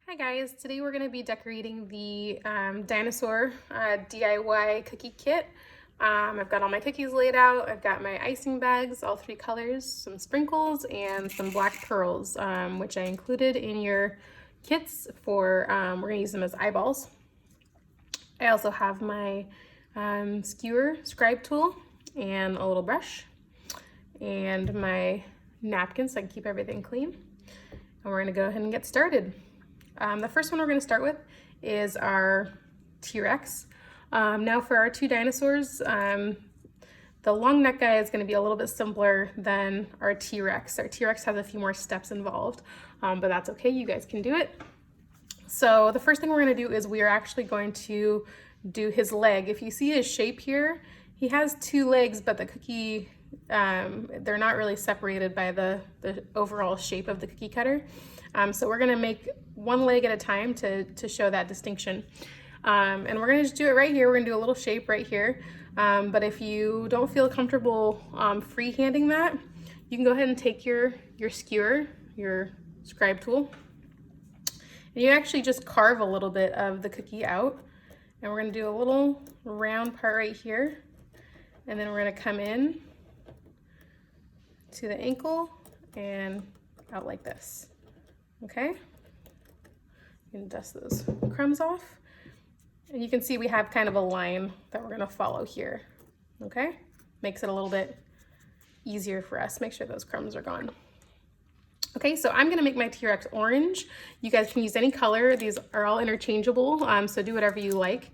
Hi guys, today we're going to be decorating the Dinosaur DIY cookie kit. I've got all my cookies laid out, I've got my icing bags, all three colors, some sprinkles, and some black pearls, which I included in your kits for, we're going to use them as eyeballs. I also have my skewer scribe tool and a little brush and my napkin so I can keep everything clean. And we're going to go ahead and get started. The first one we're going to start with is our T-Rex. Now for our two dinosaurs, the long neck guy is going to be a little bit simpler than our T-Rex. Our T-Rex has a few more steps involved, but that's okay, you guys can do it. So the first thing we're going to do is we are actually going to do his leg. If you see his shape here, he has two legs, but the cookie, they're not really separated by the overall shape of the cookie cutter. So we're gonna make one leg at a time to show that distinction. And we're gonna just do it right here. We're gonna do a little shape right here. But if you don't feel comfortable freehanding that, you can go ahead and take your skewer, your scribe tool, and you actually just carve a little bit of the cookie out. And we're gonna do a little round part right here. And then we're gonna come in to the ankle and out like this. Okay, you can dust those crumbs off. And you can see we have kind of a line that we're gonna follow here. Okay, makes it a little bit easier for us. Make sure those crumbs are gone. Okay, so I'm gonna make my T-Rex orange. You guys can use any color. These are all interchangeable, so do whatever you like.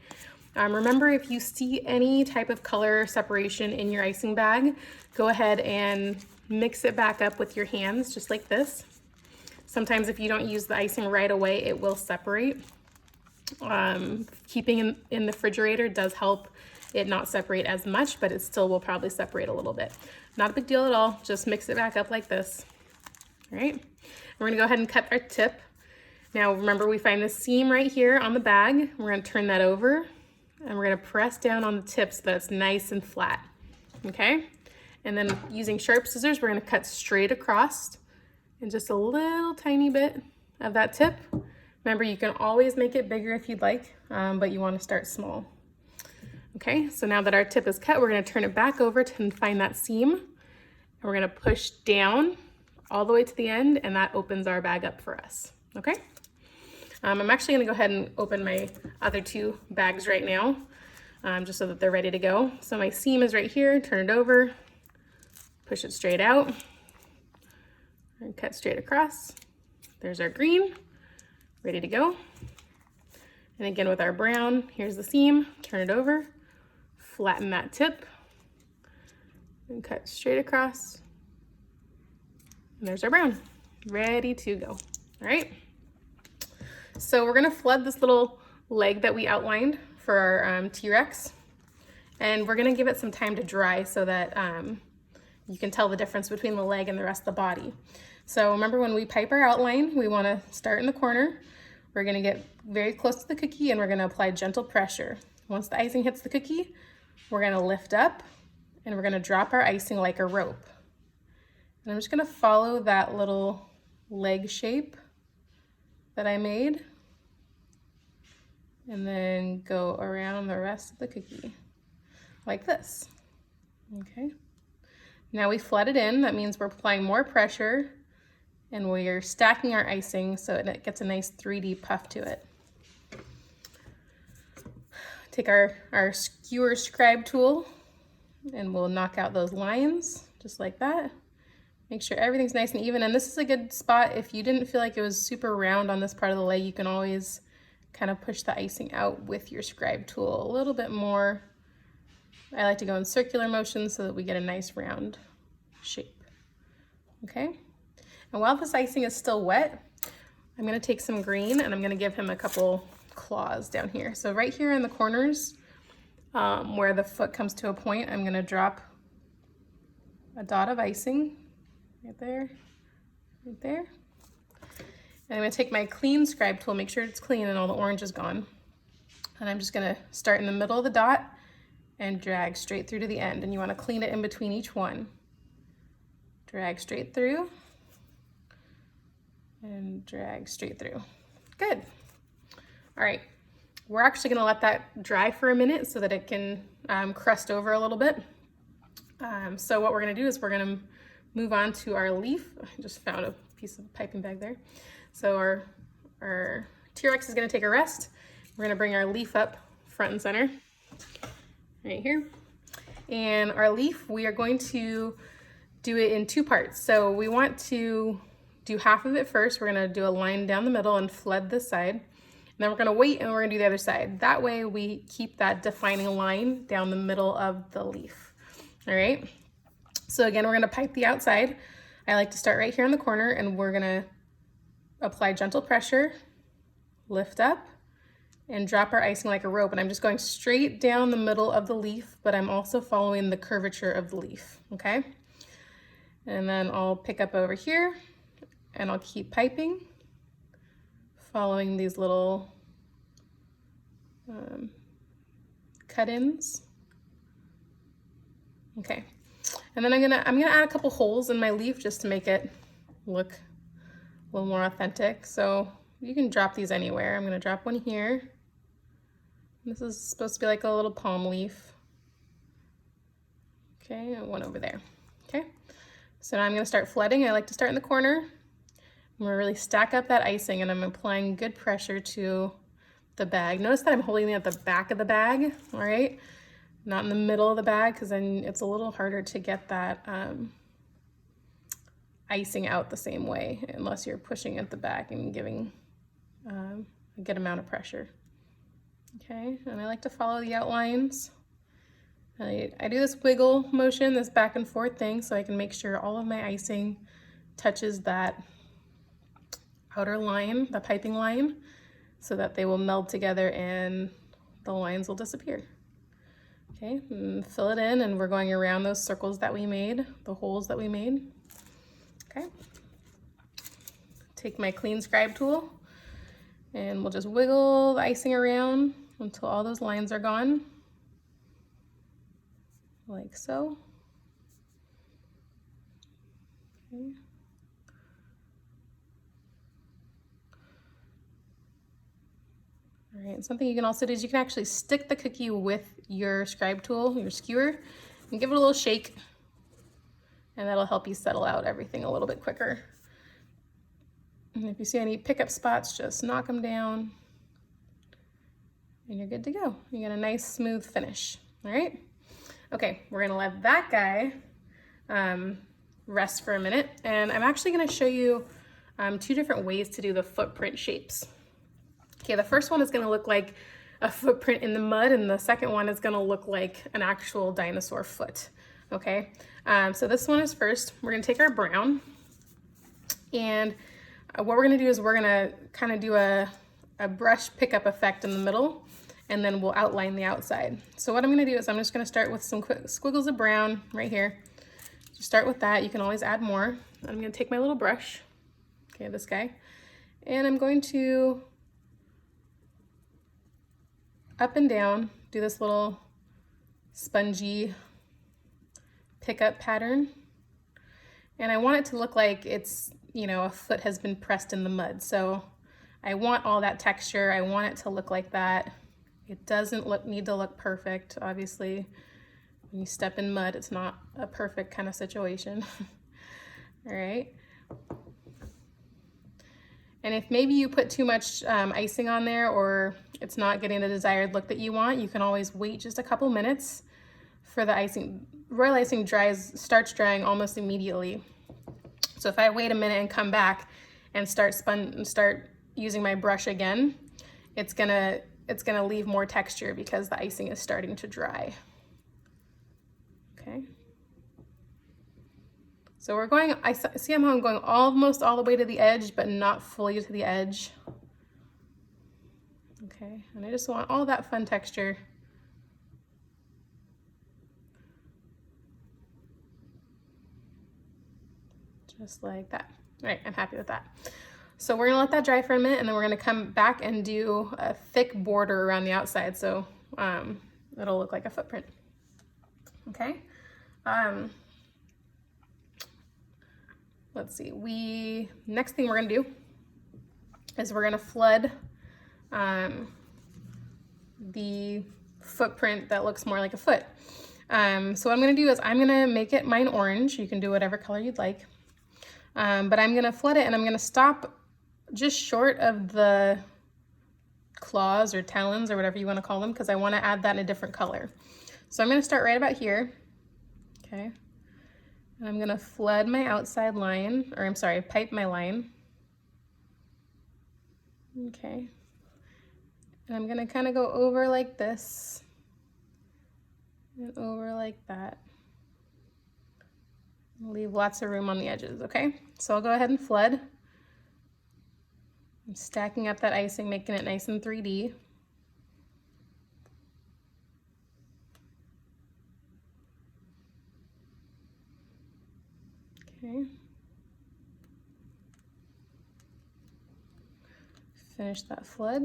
Remember, if you see any type of color separation in your icing bag, go ahead and mix it back up with your hands, just like this. Sometimes if you don't use the icing right away, it will separate. Keeping in the refrigerator does help it not separate as much, but it still will probably separate a little bit. Not a big deal at all, just mix it back up like this. All right, we're gonna go ahead and cut our tip. Now remember, we find this seam right here on the bag. We're gonna turn that over and we're gonna press down on the tip so that it's nice and flat, okay? And then using sharp scissors, we're gonna cut straight across and just a little tiny bit of that tip. Remember, you can always make it bigger if you'd like, but you wanna start small. Okay, so now that our tip is cut, we're gonna turn it back over to find that seam. And we're gonna push down all the way to the end, and that opens our bag up for us, okay? I'm actually gonna go ahead and open my other two bags right now, just so that they're ready to go. So my seam is right here, turn it over, push it straight out, and cut straight across. There's our green, ready to go. And again with our brown, here's the seam, turn it over, flatten that tip, and cut straight across. And there's our brown, ready to go, all right? So we're gonna flood this little leg that we outlined for our T-Rex, and we're gonna give it some time to dry so that you can tell the difference between the leg and the rest of the body. So remember, when we pipe our outline, we wanna start in the corner. We're gonna get very close to the cookie and we're gonna apply gentle pressure. Once the icing hits the cookie, we're gonna lift up and we're gonna drop our icing like a rope. And I'm just gonna follow that little leg shape that I made and then go around the rest of the cookie like this. Okay, now we flood it in. That means we're applying more pressure and we're stacking our icing so it gets a nice 3D puff to it. Take our skewer scribe tool and we'll knock out those lines just like that. Make sure everything's nice and even. And this is a good spot. If you didn't feel like it was super round on this part of the leg, you can always kind of push the icing out with your scribe tool a little bit more. I like to go in circular motions so that we get a nice round shape. Okay, and while this icing is still wet, I'm gonna take some green and I'm gonna give him a couple claws down here. So right here in the corners, where the foot comes to a point, I'm gonna drop a dot of icing right there, right there. And I'm gonna take my clean scribe tool, make sure it's clean and all the orange is gone. And I'm just gonna start in the middle of the dot and drag straight through to the end. And you wanna clean it in between each one. Drag straight through and drag straight through. Good. All right, we're actually gonna let that dry for a minute so that it can crust over a little bit. So what we're gonna do is we're gonna move on to our leaf. I just found a piece of piping bag there. So our T-Rex is gonna take a rest. We're gonna bring our leaf up front and center, right here. And our leaf, we are going to do it in two parts. So we want to do half of it first. We're gonna do a line down the middle and flood this side. And then we're gonna wait and we're gonna do the other side. That way we keep that defining line down the middle of the leaf. All right. So again, we're gonna pipe the outside. I like to start right here in the corner and we're gonna apply gentle pressure, lift up, and drop our icing like a rope. And I'm just going straight down the middle of the leaf, but I'm also following the curvature of the leaf, okay? And then I'll pick up over here and I'll keep piping, following these little cut-ins. Okay, and then I'm gonna add a couple holes in my leaf just to make it look a little more authentic. So you can drop these anywhere. I'm gonna drop one here. This is supposed to be like a little palm leaf. Okay, and one over there. Okay, so now I'm gonna start flooding. I like to start in the corner. I'm gonna really stack up that icing and I'm applying good pressure to the bag. Notice that I'm holding it at the back of the bag, all right? Not in the middle of the bag, because then it's a little harder to get that icing out the same way unless you're pushing at the back and giving a good amount of pressure. Okay, and I like to follow the outlines. I do this wiggle motion, this back and forth thing, so I can make sure all of my icing touches that outer line, the piping line, so that they will meld together and the lines will disappear. Okay, and fill it in, and we're going around those circles that we made, the holes that we made. Okay, take my clean scribe tool and we'll just wiggle the icing around until all those lines are gone, like so. Okay. All right, something you can also do is you can actually stick the cookie with your scribe tool, your skewer, and give it a little shake, and that'll help you settle out everything a little bit quicker. And if you see any pickup spots, just knock them down, and you're good to go. You get a nice smooth finish, all right? Okay, we're gonna let that guy rest for a minute, and I'm actually gonna show you two different ways to do the footprint shapes. Okay, the first one is gonna look like a footprint in the mud, and the second one is gonna look like an actual dinosaur foot, okay? So this one is first. We're gonna take our brown, and what we're gonna do is we're gonna kind of do a brush pickup effect in the middle, and then we'll outline the outside. So what I'm gonna do is I'm just gonna start with some quick squiggles of brown right here. Just start with that. You can always add more. I'm gonna take my little brush, okay, this guy, and I'm going to up and down, do this little spongy pickup pattern. And I want it to look like it's, you know, a foot has been pressed in the mud. So I want all that texture. I want it to look like that. It doesn't need to look perfect. Obviously, when you step in mud, it's not a perfect kind of situation. All right. And if maybe you put too much icing on there, or it's not getting the desired look that you want, you can always wait just a couple minutes for the icing. Royal icing starts drying almost immediately. So if I wait a minute and come back and start using my brush again, it's gonna leave more texture because the icing is starting to dry. Okay. So we're going, I see I'm going almost all the way to the edge, but not fully to the edge. Okay, and I just want all that fun texture. Just like that. All right, I'm happy with that. So we're gonna let that dry for a minute, and then we're gonna come back and do a thick border around the outside, so it'll look like a footprint. Okay. Let's see, next thing we're gonna do is we're gonna flood the footprint that looks more like a foot. So what I'm gonna do is I'm gonna make mine orange. You can do whatever color you'd like. But I'm gonna flood it and I'm gonna stop just short of the claws or talons or whatever you wanna call them, because I wanna add that in a different color. So I'm gonna start right about here, okay? And I'm gonna flood my outside line, or I'm sorry, pipe my line. Okay. And I'm gonna kind of go over like this and over like that. Leave lots of room on the edges, okay? So I'll go ahead and flood. I'm stacking up that icing, making it nice and 3D. Okay. Finish that flood.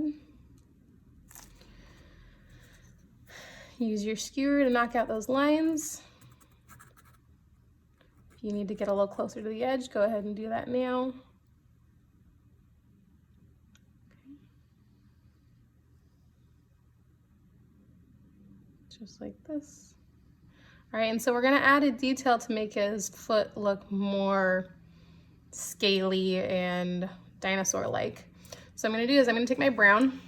Use your skewer to knock out those lines. If you need to get a little closer to the edge, go ahead and do that now. Okay. Just like this. All right, and so we're gonna add a detail to make his foot look more scaly and dinosaur-like. So I'm gonna do is I'm gonna take my brown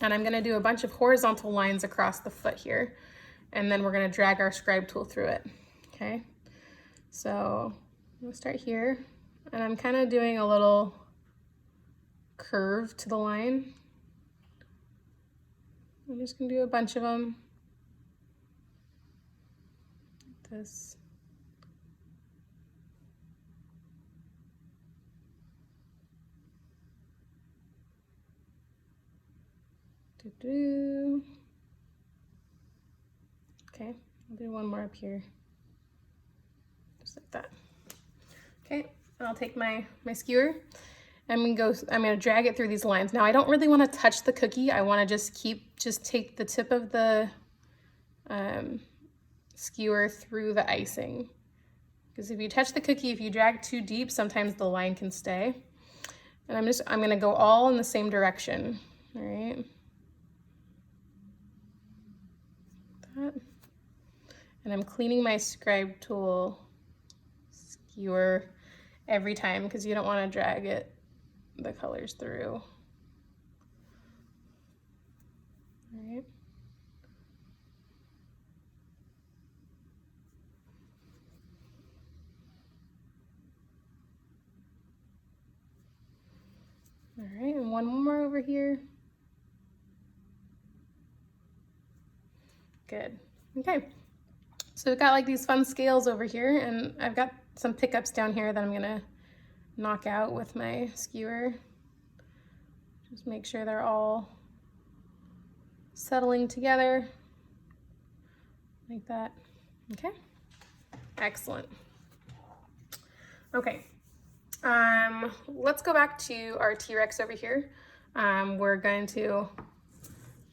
and I'm gonna do a bunch of horizontal lines across the foot here. And then we're gonna drag our scribe tool through it, okay? So I'm gonna start here and I'm kind of doing a little curve to the line. I'm just gonna do a bunch of them. Like this. Okay, I'll do one more up here. Just like that. Okay, and I'll take my skewer and I'm gonna drag it through these lines. Now I don't really want to touch the cookie. I want to just take the tip of the skewer through the icing. Because if you touch the cookie, if you drag too deep, sometimes the line can stay. And I'm gonna go all in the same direction, all right? That. And I'm cleaning my scribe tool skewer every time because you don't want to drag the colors through. All right. All right, and one more over here. Good. Okay. So we've got like these fun scales over here, and I've got some pickups down here that I'm gonna knock out with my skewer. Just make sure they're all settling together like that. Okay, excellent. Okay, let's go back to our T-Rex over here. We're going to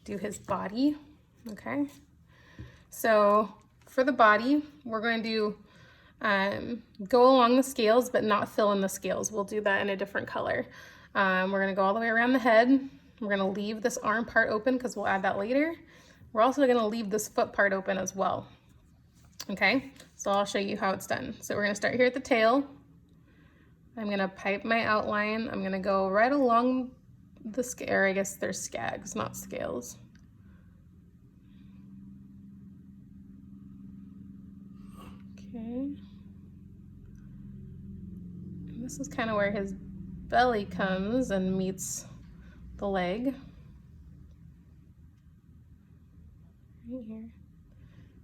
do his body, okay? So for the body, we're going to go along the scales, but not fill in the scales. We'll do that in a different color. We're gonna go all the way around the head. We're gonna leave this arm part open because we'll add that later. We're also gonna leave this foot part open as well. Okay, so I'll show you how it's done. So we're gonna start here at the tail. I'm gonna pipe my outline. I'm gonna go right along the scale, or I guess they're scags, not scales. Okay. And this is kind of where his belly comes and meets the leg. Right here.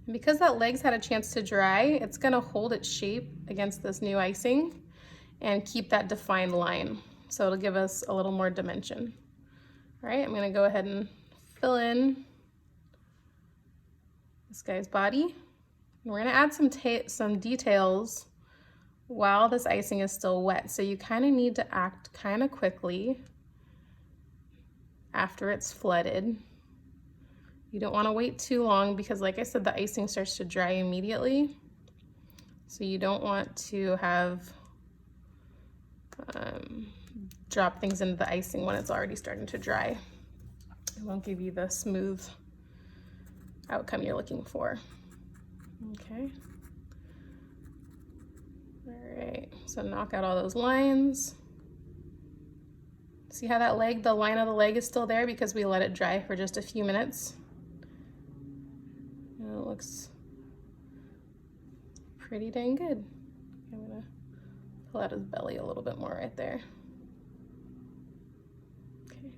And because that leg's had a chance to dry, it's gonna hold its shape against this new icing and keep that defined line. So it'll give us a little more dimension. All right, I'm gonna go ahead and fill in this guy's body. And we're gonna add some details while this icing is still wet. So you kind of need to act kind of quickly after it's flooded. You don't want to wait too long because, like I said, the icing starts to dry immediately. So you don't want to have drop things into the icing when it's already starting to dry. It won't give you the smooth outcome you're looking for. Okay. All right, so knock out all those lines. See how that leg, the line of the leg is still there because we let it dry for just a few minutes. And it looks pretty dang good. I'm gonna pull out his belly a little bit more right there. Okay.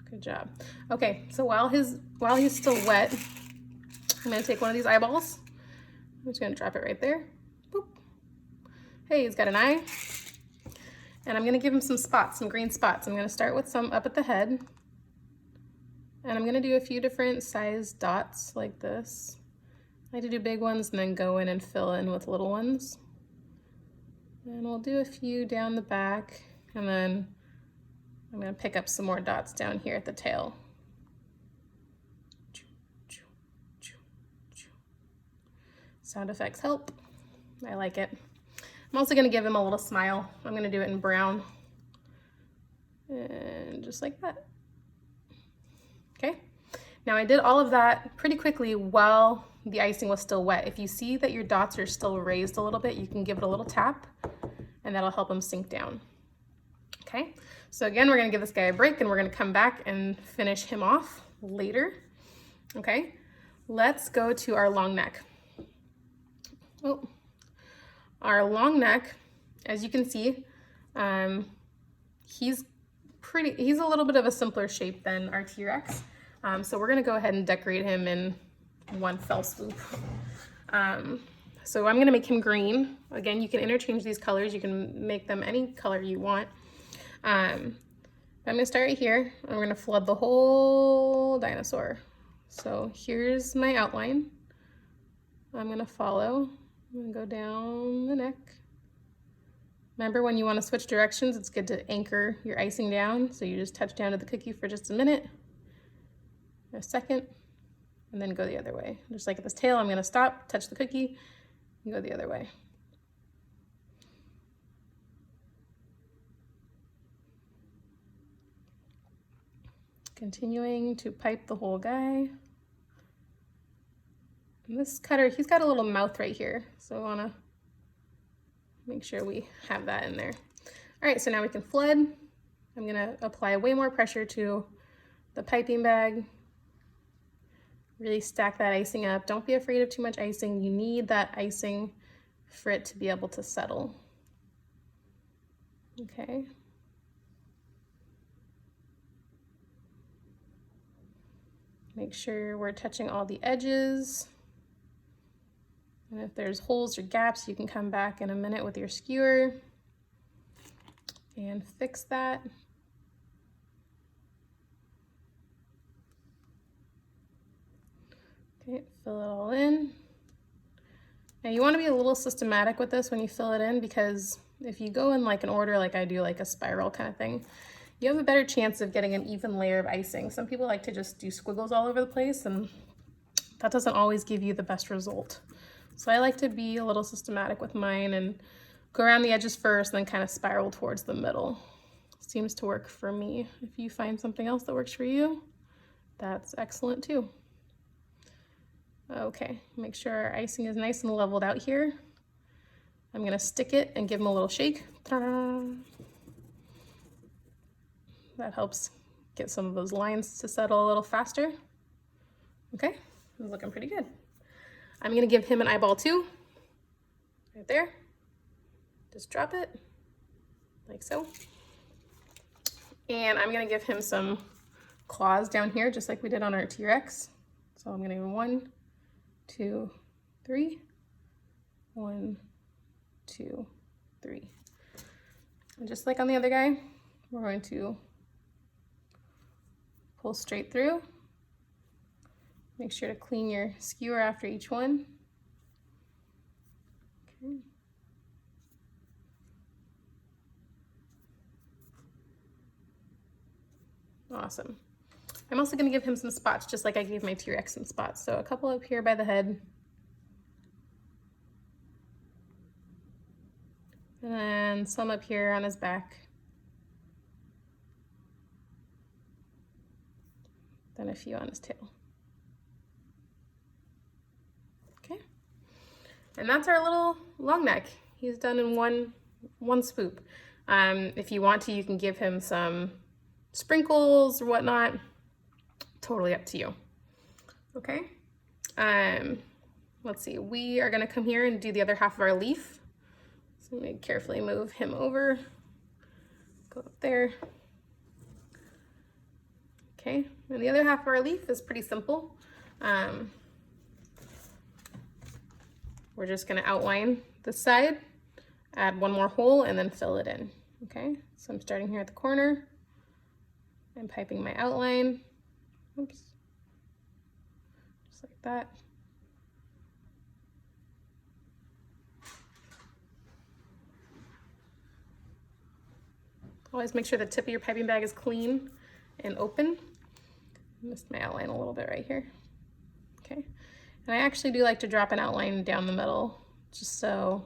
Good job. Okay, so while he's still wet, I'm gonna take one of these eyeballs. I'm just gonna drop it right there. Boop. Hey, he's got an eye. And I'm gonna give him some spots, some green spots. I'm gonna start with some up at the head. And I'm gonna do a few different size dots like this. I like to do big ones and then go in and fill in with little ones. And we'll do a few down the back, and then I'm gonna pick up some more dots down here at the tail. Sound effects help. I like it. I'm also gonna give him a little smile. I'm gonna do it in brown. And just like that. Okay. Now I did all of that pretty quickly while the icing was still wet. If you see that your dots are still raised a little bit, you can give it a little tap and that'll help them sink down. Okay. So again, we're gonna give this guy a break and we're gonna come back and finish him off later. Okay. Let's go to our long neck. Oh, our long neck, as you can see, he's a little bit of a simpler shape than our T-Rex. So we're gonna go ahead and decorate him in one fell swoop. So I'm gonna make him green. Again, you can interchange these colors. You can make them any color you want. I'm gonna start right here, and we're gonna flood the whole dinosaur. So here's my outline. I'm gonna follow. I'm gonna go down the neck. Remember, when you want to switch directions, it's good to anchor your icing down. So you just touch down to the cookie for just a minute, a second, and then go the other way. Just like at this tail, I'm gonna stop, touch the cookie, and go the other way. Continuing to pipe the whole guy. And this cutter, he's got a little mouth right here, so I wanna make sure we have that in there. All right, so now we can flood. I'm gonna apply way more pressure to the piping bag. Really stack that icing up. Don't be afraid of too much icing. You need that icing for it to be able to settle. Okay. Make sure we're touching all the edges. And if there's holes or gaps, you can come back in a minute with your skewer and fix that. Okay, fill it all in. Now you want to be a little systematic with this when you fill it in, because if you go in like an order, like I do, like a spiral kind of thing, you have a better chance of getting an even layer of icing. Some people like to just do squiggles all over the place, and that doesn't always give you the best result. So I like to be a little systematic with mine and go around the edges first and then kind of spiral towards the middle. Seems to work for me. If you find something else that works for you, that's excellent too. Okay, make sure our icing is nice and leveled out here. I'm gonna stick it and give him a little shake. Ta-da! That helps get some of those lines to settle a little faster. Okay, it's looking pretty good. I'm gonna give him an eyeball too, right there. Just drop it, like so. And I'm gonna give him some claws down here, just like we did on our T-Rex. So I'm gonna give him 1, 2, 3. 1, 2, 3. And just like on the other guy, we're going to pull straight through. Make sure to clean your skewer after each one. Okay. Awesome. I'm also going to give him some spots, just like I gave my T-Rex some spots. So a couple up here by the head. And then and some up here on his back. Then a few on his tail. Okay, and that's our little long neck. He's done in one swoop. If you want to, you can give him some sprinkles or whatnot. Totally up to you. Okay. Let's see. We are gonna come here and do the other half of our leaf. So I'm gonna carefully move him over. Go up there. Okay. And the other half of our leaf is pretty simple. We're just gonna outline the side, add one more hole, and then fill it in. Okay, so I'm starting here at the corner and piping my outline. Oops. Just like that. Always make sure the tip of your piping bag is clean and open. Missed my outline a little bit right here. Okay, and I actually do like to drop an outline down the middle, just so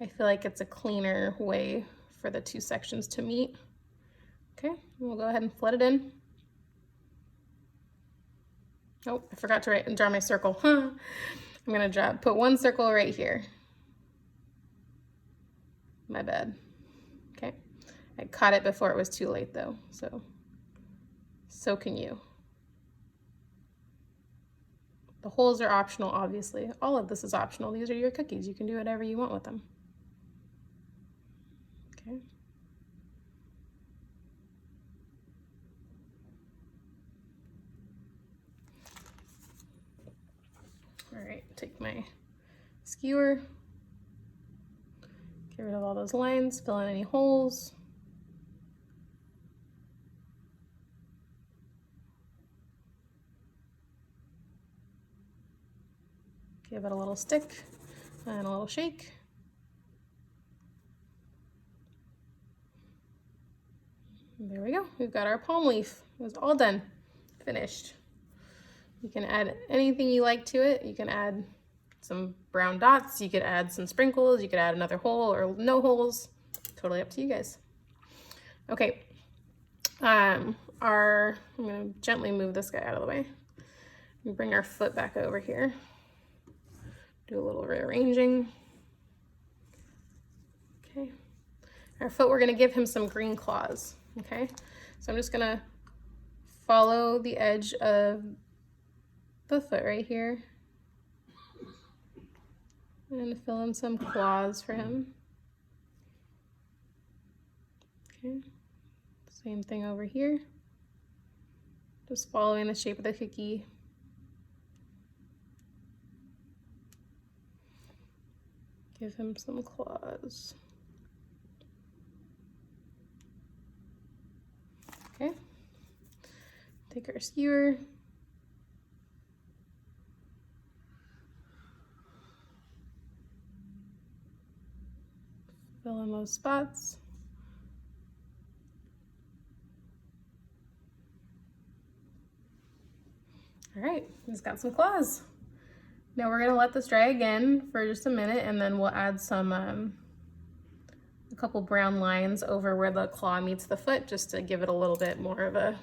I feel like it's a cleaner way for the two sections to meet. Okay, we'll go ahead and flood it in. Oh, I forgot to draw my circle. I'm gonna put one circle right here. My bad. Okay, I caught it before it was too late though, so can you. The holes are optional, obviously. All of this is optional. These are your cookies. You can do whatever you want with them. Okay. All right, take my skewer, get rid of all those lines, fill in any holes. Give it a little stick and a little shake. And there we go. We've got our palm leaf. It was all done, finished. You can add anything you like to it. You can add some brown dots. You could add some sprinkles. You could add another hole or no holes. Totally up to you guys. Okay. I'm gonna gently move this guy out of the way. And bring our foot back over here. Do a little rearranging. Okay. Our foot, we're gonna give him some green claws, okay? So I'm just gonna follow the edge of the foot right here and fill in some claws for him. Okay, same thing over here. Just following the shape of the cookie. Give him some claws. Okay, take our skewer. Fill in those spots. All right, he's got some claws. Now we're gonna let this dry again for just a minute, and then we'll add some, a couple brown lines over where the claw meets the foot, just to give it a little bit more of a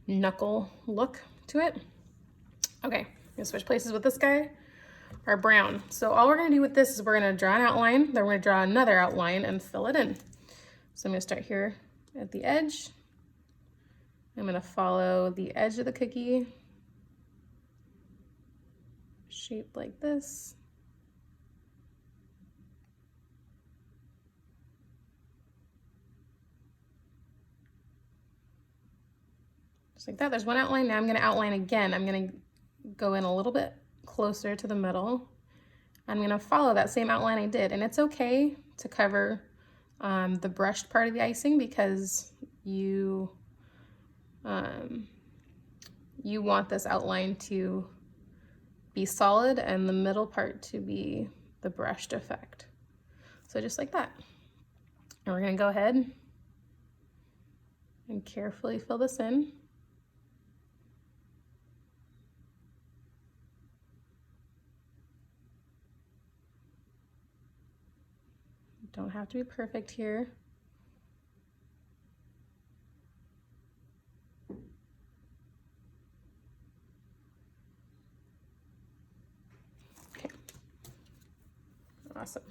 knuckle look to it. Okay, I'm gonna switch places with this guy, our brown. So all we're gonna do with this is we're gonna draw an outline, then we're gonna draw another outline and fill it in. So I'm gonna start here at the edge. I'm gonna follow the edge of the cookie, shaped like this. Just like that. There's one outline. Now I'm going to outline again. I'm going to go in a little bit closer to the middle. I'm going to follow that same outline I did, and it's okay to cover the brushed part of the icing because you want this outline to be solid and the middle part to be the brushed effect. So just like that. And we're going to go ahead and carefully fill this in. Don't don't have to be perfect here. Okay, awesome.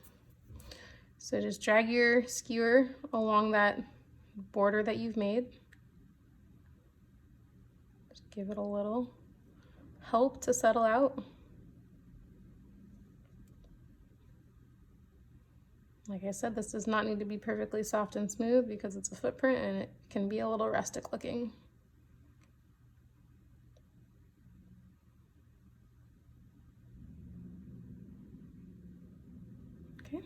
So just drag your skewer along that border that you've made. Just give it a little help to settle out. Like I said, this does not need to be perfectly soft and smooth because it's a footprint and it can be a little rustic looking. Okay.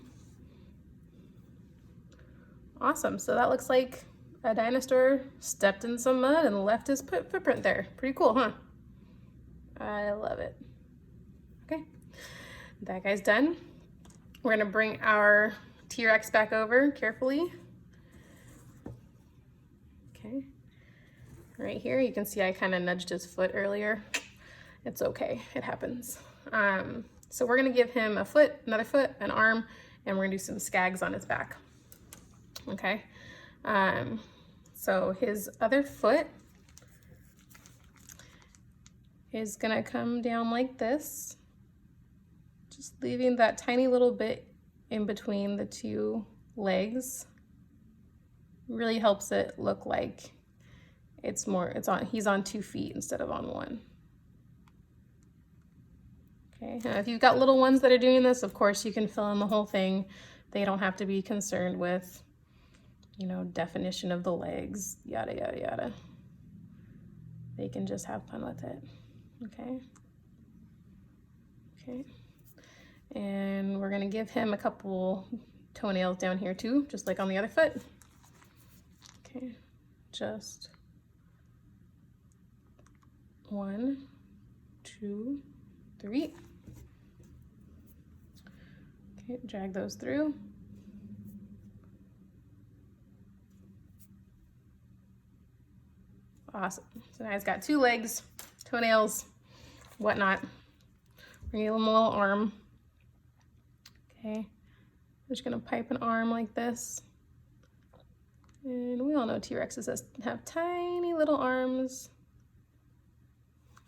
Awesome, so that looks like a dinosaur stepped in some mud and left his footprint there. Pretty cool, huh? I love it. Okay, that guy's done. We're gonna bring our T-Rex back over carefully. Okay, right here, you can see I kind of nudged his foot earlier. It's okay, it happens. So we're gonna give him a foot, another foot, an arm, and we're gonna do some scags on his back. Okay, so his other foot is gonna come down like this, just leaving that tiny little bit in between the two legs. Really helps it look like he's on 2 feet instead of on 1. Okay, now if you've got little ones that are doing this, of course you can fill in the whole thing. They don't have to be concerned with, you know, definition of the legs, yada, yada, yada. They can just have fun with it, okay? Okay, and we're gonna give him a couple toenails down here too, just like on the other foot. Okay, just 1, 2, 3. Okay, drag those through. Awesome. So now he's got 2 legs, toenails, whatnot. We're gonna give him a little arm. Okay, I'm just gonna pipe an arm like this. And we all know T-Rexes have tiny little arms.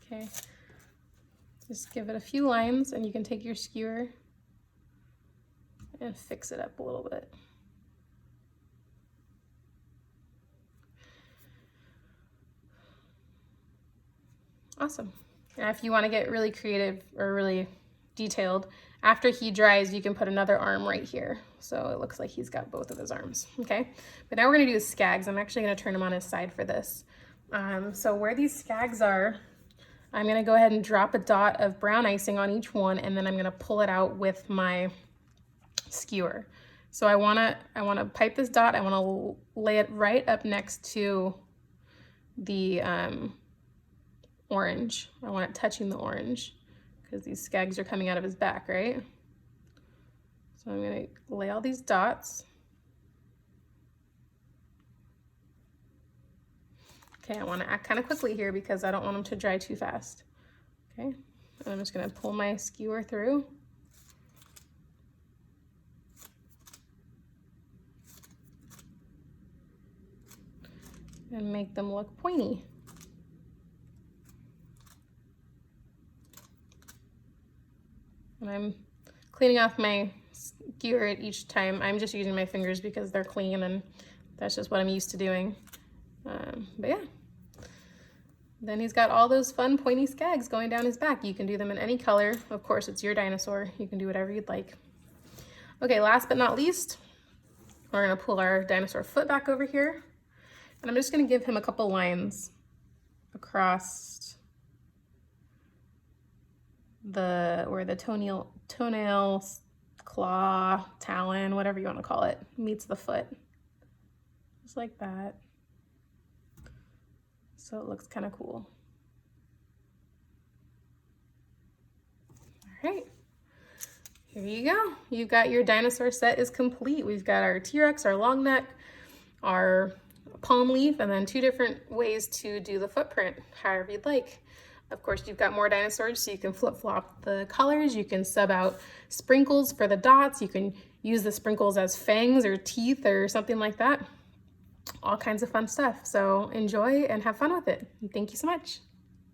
Okay, just give it a few lines and you can take your skewer and fix it up a little bit. Awesome. Now if you want to get really creative or really detailed, after he dries, you can put another arm right here. So it looks like he's got both of his arms, okay? But now we're gonna do his scags. I'm actually gonna turn him on his side for this. So where these scags are, I'm gonna go ahead and drop a dot of brown icing on each one, and then I'm gonna pull it out with my skewer. So I wanna pipe this dot, I wanna lay it right up next to the orange. I want it touching the orange because these scags are coming out of his back, right? So I'm gonna lay all these dots. Okay, I wanna act kind of quickly here because I don't want them to dry too fast. Okay, and I'm just gonna pull my skewer through. And make them look pointy. And I'm cleaning off my skewer each time. I'm just using my fingers because they're clean and that's just what I'm used to doing. But yeah, then he's got all those fun pointy scags going down his back. You can do them in any color. Of course, it's your dinosaur. You can do whatever you'd like. Okay, last but not least, we're gonna pull our dinosaur foot back over here. And I'm just gonna give him a couple lines across where the toenail, claw, talon, whatever you want to call it, meets the foot. Just like that. So it looks kind of cool. All right, here you go. You've got your dinosaur set is complete. We've got our T-Rex, our long neck, our palm leaf, and then 2 different ways to do the footprint, however you'd like. Of course, you've got more dinosaurs, so you can flip-flop the colors. You can sub out sprinkles for the dots. You can use the sprinkles as fangs or teeth or something like that. All kinds of fun stuff. So enjoy and have fun with it. Thank you so much.